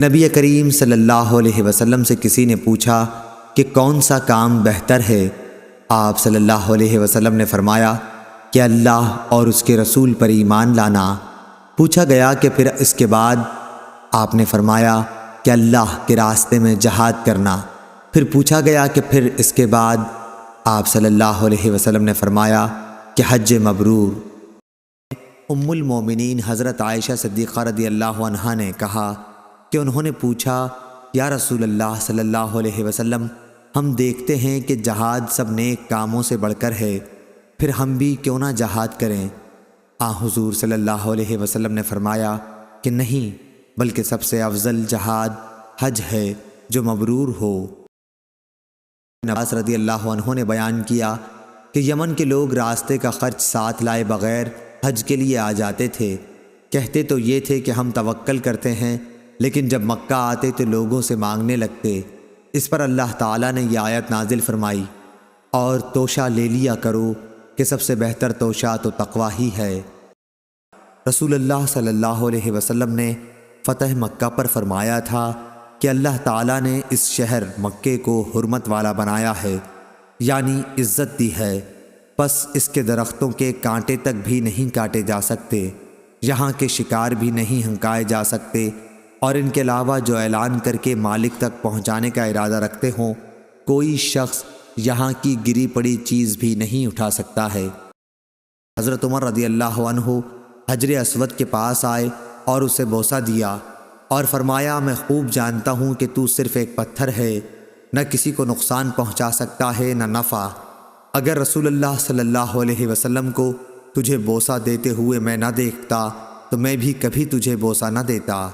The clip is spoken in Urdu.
نبی کریم صلی اللہ علیہ وسلم سے کسی نے پوچھا کہ کون سا کام بہتر ہے؟ آپ صلی اللہ علیہ وسلم نے فرمایا کہ اللہ اور اس کے رسول پر ایمان لانا۔ پوچھا گیا کہ پھر اس کے بعد؟ آپ نے فرمایا کہ اللہ کے راستے میں جہاد کرنا۔ پھر پوچھا گیا کہ پھر اس کے بعد؟ آپ صلی اللہ علیہ وسلم نے فرمایا کہ حج مبرور۔ ام المومنین حضرت عائشہ صدیقہ رضی اللہ عنہا نے کہا کہ انہوں نے پوچھا، یا رسول اللہ صلی اللہ علیہ وسلم، ہم دیکھتے ہیں کہ جہاد سب نیک کاموں سے بڑھ کر ہے، پھر ہم بھی کیوں نہ جہاد کریں؟ حضور صلی اللہ علیہ وسلم نے فرمایا کہ نہیں، بلکہ سب سے افضل جہاد حج ہے جو مبرور ہو۔ عباس رضی اللہ عنہ نے بیان کیا کہ یمن کے لوگ راستے کا خرچ ساتھ لائے بغیر حج کے لیے آ جاتے تھے۔ کہتے تو یہ تھے کہ ہم توکل کرتے ہیں، لیکن جب مکہ آتے تو لوگوں سے مانگنے لگتے۔ اس پر اللہ تعالیٰ نے یہ آیت نازل فرمائی، اور توشہ لے لیا کرو کہ سب سے بہتر توشہ تو تقوی ہی ہے۔ رسول اللہ صلی اللہ علیہ وسلم نے فتح مکہ پر فرمایا تھا کہ اللہ تعالیٰ نے اس شہر مکے کو حرمت والا بنایا ہے، یعنی عزت دی ہے، پس اس کے درختوں کے کانٹے تک بھی نہیں کاٹے جا سکتے، یہاں کے شکار بھی نہیں ہنکائے جا سکتے، اور ان کے علاوہ جو اعلان کر کے مالک تک پہنچانے کا ارادہ رکھتے ہوں، کوئی شخص یہاں کی گری پڑی چیز بھی نہیں اٹھا سکتا ہے۔ حضرت عمر رضی اللہ عنہ حجر اسود کے پاس آئے اور اسے بوسہ دیا اور فرمایا، میں خوب جانتا ہوں کہ تو صرف ایک پتھر ہے، نہ کسی کو نقصان پہنچا سکتا ہے نہ نفع۔ اگر رسول اللہ صلی اللہ علیہ وسلم کو تجھے بوسہ دیتے ہوئے میں نہ دیکھتا تو میں بھی کبھی تجھے بوسہ نہ دیتا۔